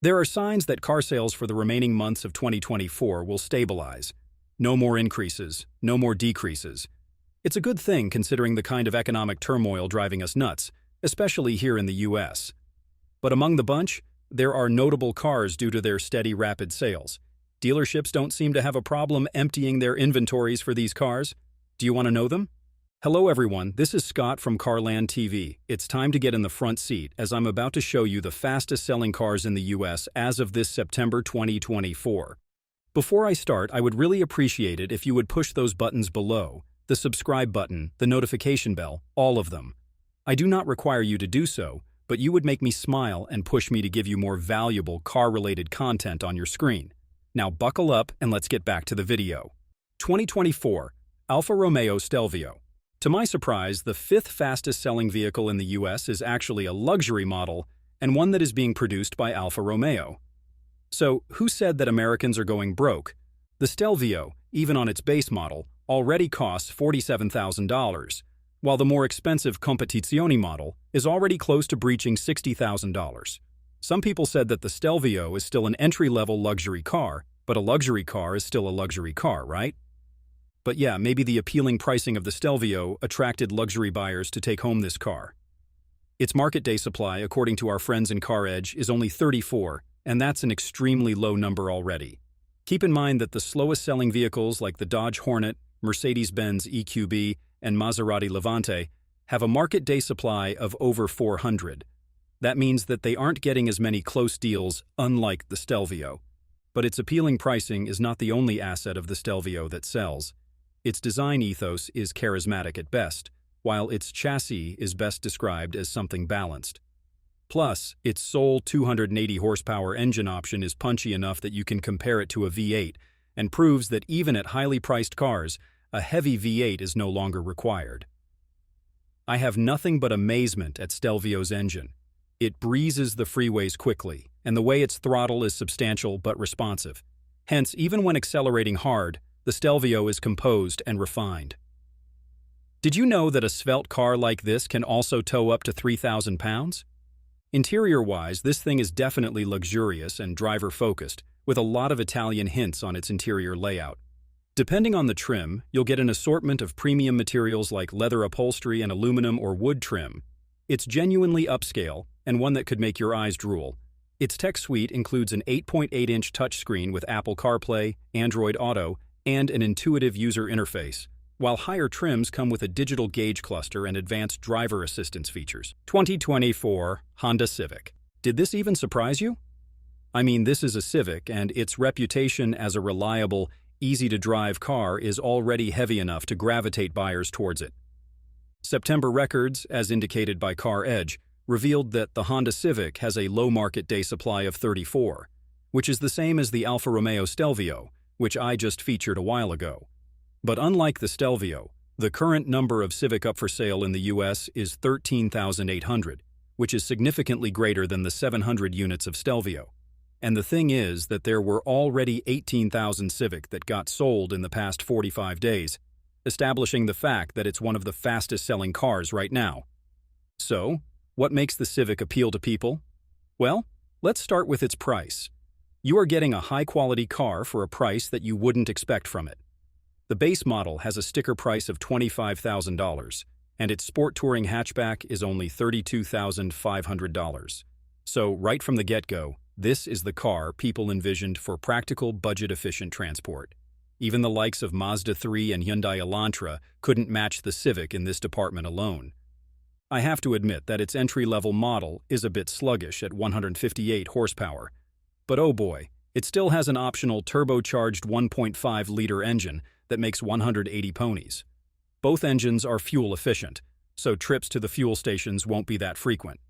There are signs that car sales for the remaining months of 2024 will stabilize. No more increases, no more decreases. It's a good thing considering the kind of economic turmoil driving us nuts, especially here in the US. But among the bunch, there are notable cars due to their steady, rapid sales. Dealerships don't seem to have a problem emptying their inventories for these cars. Do you want to know them? Hello everyone, this is Scott from Carland TV. It's time to get in the front seat as I'm about to show you the fastest selling cars in the US as of this September 2024. Before I start, I would really appreciate it if you would push those buttons below, the subscribe button, the notification bell, all of them. I do not require you to do so, but you would make me smile and push me to give you more valuable car-related content on your screen. Now buckle up and let's get back to the video. 2024, Alfa Romeo Stelvio. To my surprise, the fifth fastest-selling vehicle in the US is actually a luxury model and one that is being produced by Alfa Romeo. So, who said that Americans are going broke? The Stelvio, even on its base model, already costs $47,000, while the more expensive Competizione model is already close to breaching $60,000. Some people said that the Stelvio is still an entry-level luxury car, but a luxury car is still a luxury car, right? But yeah, maybe the appealing pricing of the Stelvio attracted luxury buyers to take home this car. Its market day supply, according to our friends in Car Edge, is only 34, and that's an extremely low number already. Keep in mind that the slowest selling vehicles like the Dodge Hornet, Mercedes-Benz EQB, and Maserati Levante have a market day supply of over 400. That means that they aren't getting as many close deals, unlike the Stelvio. But its appealing pricing is not the only asset of the Stelvio that sells. Its design ethos is charismatic at best, while its chassis is best described as something balanced. Plus, its sole 280 horsepower engine option is punchy enough that you can compare it to a V8 and proves that even at highly priced cars, a heavy V8 is no longer required. I have nothing but amazement at Stelvio's engine. It breezes the freeways quickly, and the way its throttle is substantial but responsive. Hence, even when accelerating hard, the Stelvio is composed and refined. Did you know that a svelte car like this can also tow up to 3,000 pounds? Interior-wise, this thing is definitely luxurious and driver-focused, with a lot of Italian hints on its interior layout. Depending on the trim, you'll get an assortment of premium materials like leather upholstery and aluminum or wood trim. It's genuinely upscale, and one that could make your eyes drool. Its tech suite includes an 8.8-inch touchscreen with Apple CarPlay, Android Auto, and an intuitive user interface, while higher trims come with a digital gauge cluster and advanced driver assistance features. 2024 Honda Civic. Did this even surprise you? I mean, this is a Civic, and its reputation as a reliable, easy-to-drive car is already heavy enough to gravitate buyers towards it. September records, as indicated by Car Edge, revealed that the Honda Civic has a low market day supply of 34, which is the same as the Alfa Romeo Stelvio, which I just featured a while ago. But unlike the Stelvio, the current number of Civic up for sale in the US is 13,800, which is significantly greater than the 700 units of Stelvio. And the thing is that there were already 18,000 Civic that got sold in the past 45 days, establishing the fact that it's one of the fastest-selling cars right now. So, what makes the Civic appeal to people? Well, let's start with its price. You are getting a high-quality car for a price that you wouldn't expect from it. The base model has a sticker price of $25,000, and its sport touring hatchback is only $32,500. So, right from the get-go, this is the car people envisioned for practical, budget-efficient transport. Even the likes of Mazda 3 and Hyundai Elantra couldn't match the Civic in this department alone. I have to admit that its entry-level model is a bit sluggish at 158 horsepower. But oh boy, it still has an optional turbocharged 1.5-liter engine that makes 180 ponies. Both engines are fuel-efficient, so trips to the fuel stations won't be that frequent.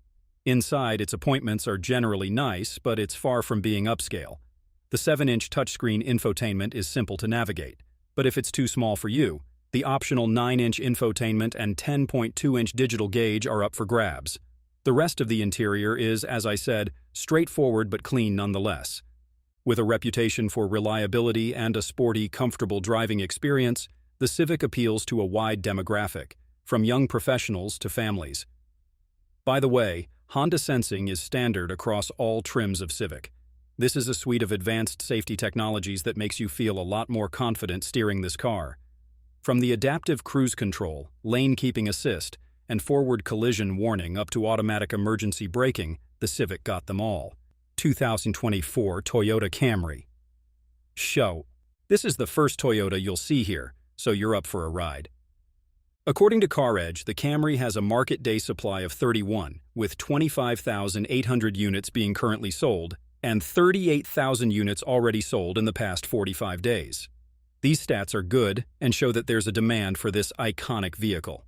Inside, its appointments are generally nice, but it's far from being upscale. The 7-inch touchscreen infotainment is simple to navigate, but if it's too small for you, the optional 9-inch infotainment and 10.2-inch digital gauge are up for grabs. The rest of the interior is, as I said, straightforward but clean nonetheless. With a reputation for reliability and a sporty, comfortable driving experience, the Civic appeals to a wide demographic, from young professionals to families. By the way, Honda sensing is standard across all trims of Civic. This is a suite of advanced safety technologies that makes you feel a lot more confident steering this car. From the adaptive cruise control, lane keeping assist, and forward collision warning up to automatic emergency braking, the Civic got them all. 2024 Toyota Camry. Show. This is the first Toyota you'll see here, so you're up for a ride. According to CarEdge, the Camry has a market day supply of 31, with 25,800 units being currently sold, and 38,000 units already sold in the past 45 days. These stats are good and show that there's a demand for this iconic vehicle.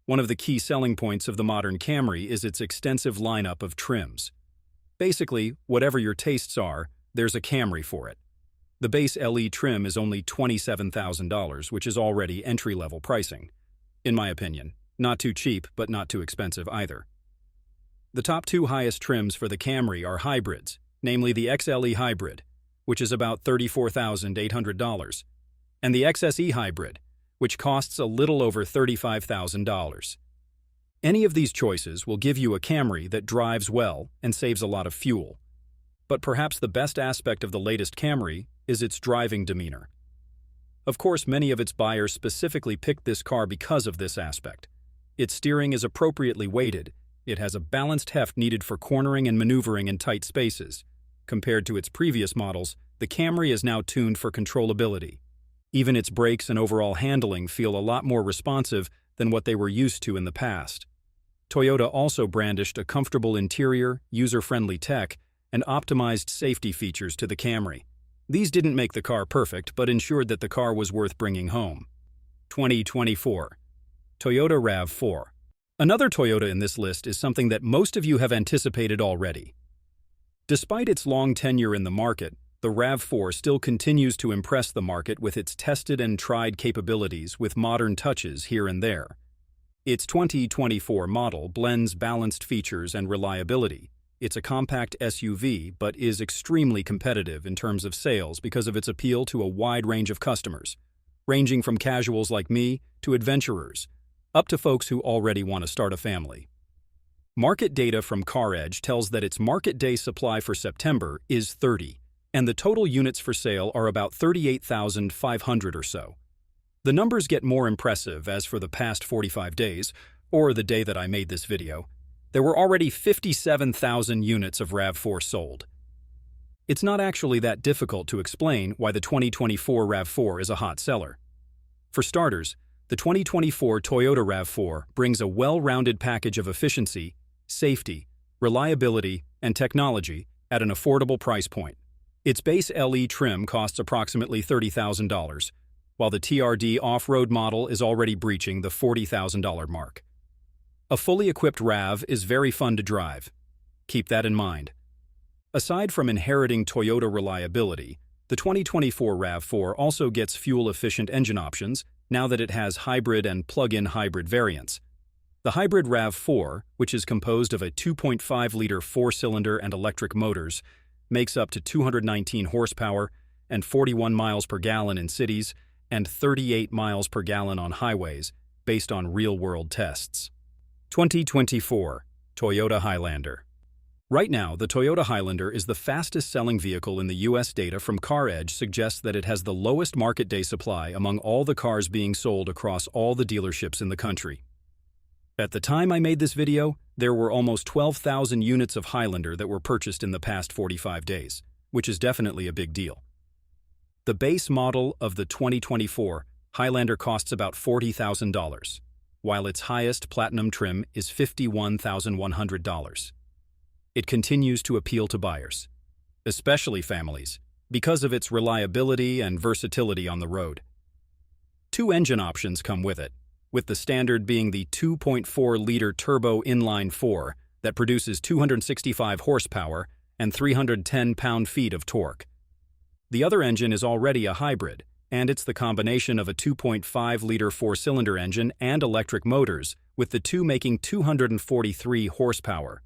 One of the key selling points of the modern Camry is its extensive lineup of trims. Basically, whatever your tastes are, there's a Camry for it. The base LE trim is only $27,000, which is already entry-level pricing. In my opinion, not too cheap, but not too expensive either. The top two highest trims for the Camry are hybrids, namely the XLE Hybrid, which is about $34,800, and the XSE Hybrid, which costs a little over $35,000. Any of these choices will give you a Camry that drives well and saves a lot of fuel. But perhaps the best aspect of the latest Camry is its driving demeanor. Of course, many of its buyers specifically picked this car because of this aspect. Its steering is appropriately weighted. It has a balanced heft needed for cornering and maneuvering in tight spaces. Compared to its previous models, the Camry is now tuned for controllability. Even its brakes and overall handling feel a lot more responsive than what they were used to in the past. Toyota also brandished a comfortable interior, user-friendly tech, and optimized safety features to the Camry. These didn't make the car perfect, but ensured that the car was worth bringing home. 2024 Toyota RAV4. Another Toyota in this list is something that most of you have anticipated already. Despite its long tenure in the market, the RAV4 still continues to impress the market with its tested and tried capabilities with modern touches here and there. Its 2024 model blends balanced features and reliability. It's a compact SUV, but is extremely competitive in terms of sales because of its appeal to a wide range of customers, ranging from casuals like me to adventurers, up to folks who already want to start a family. Market data from CarEdge tells that its market day supply for September is 30, and the total units for sale are about 38,500 or so. The numbers get more impressive as for the past 45 days, or the day that I made this video, there were already 57,000 units of RAV4 sold. It's not actually that difficult to explain why the 2024 RAV4 is a hot seller. For starters, the 2024 Toyota RAV4 brings a well-rounded package of efficiency, safety, reliability, and technology at an affordable price point. Its base LE trim costs approximately $30,000, while the TRD off-road model is already breaching the $40,000 mark. A fully equipped RAV is very fun to drive. Keep that in mind. Aside from inheriting Toyota reliability, the 2024 RAV4 also gets fuel-efficient engine options now that it has hybrid and plug-in hybrid variants. The hybrid RAV4, which is composed of a 2.5-liter four-cylinder and electric motors, makes up to 219 horsepower and 41 miles per gallon in cities and 38 miles per gallon on highways, based on real-world tests. 2024 Toyota Highlander. Right now, the Toyota Highlander is the fastest-selling vehicle in the U.S. Data from CarEdge suggests that it has the lowest market day supply among all the cars being sold across all the dealerships in the country. At the time I made this video, there were almost 12,000 units of Highlander that were purchased in the past 45 days, which is definitely a big deal. The base model of the 2024 Highlander costs about $40,000, while its highest platinum trim is $51,100. It continues to appeal to buyers, especially families, because of its reliability and versatility on the road. Two engine options come with it, with the standard being the 2.4-liter turbo inline-4 that produces 265 horsepower and 310 pound-feet of torque. The other engine is already a hybrid, and it's the combination of a 2.5-liter four-cylinder engine and electric motors, with the two making 243 horsepower.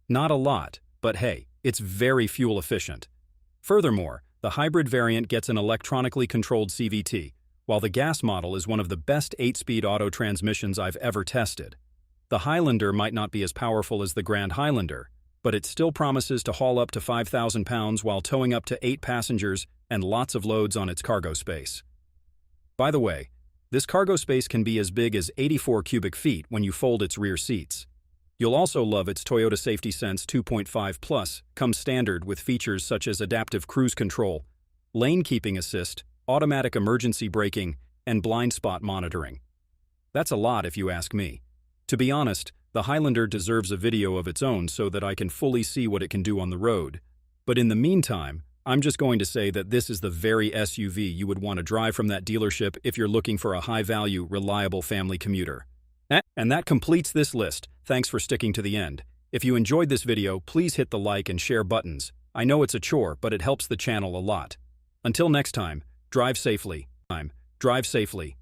Not a lot, but hey, it's very fuel efficient. Furthermore, the hybrid variant gets an electronically controlled CVT, while the gas model is one of the best 8-speed auto transmissions I've ever tested. The Highlander might not be as powerful as the Grand Highlander, but it still promises to haul up to 5,000 pounds while towing up to 8 passengers and lots of loads on its cargo space. By the way, this cargo space can be as big as 84 cubic feet when you fold its rear seats. You'll also love its Toyota Safety Sense 2.5 Plus, comes standard with features such as adaptive cruise control, lane keeping assist, automatic emergency braking, and blind spot monitoring. That's a lot if you ask me. To be honest, the Highlander deserves a video of its own so that I can fully see what it can do on the road. But in the meantime, I'm just going to say that this is the very SUV you would want to drive from that dealership if you're looking for a high-value, reliable family commuter. And that completes this list. Thanks for sticking to the end. If you enjoyed this video, please hit the like and share buttons. I know it's a chore, but it helps the channel a lot. Until next time, drive safely. Drive safely.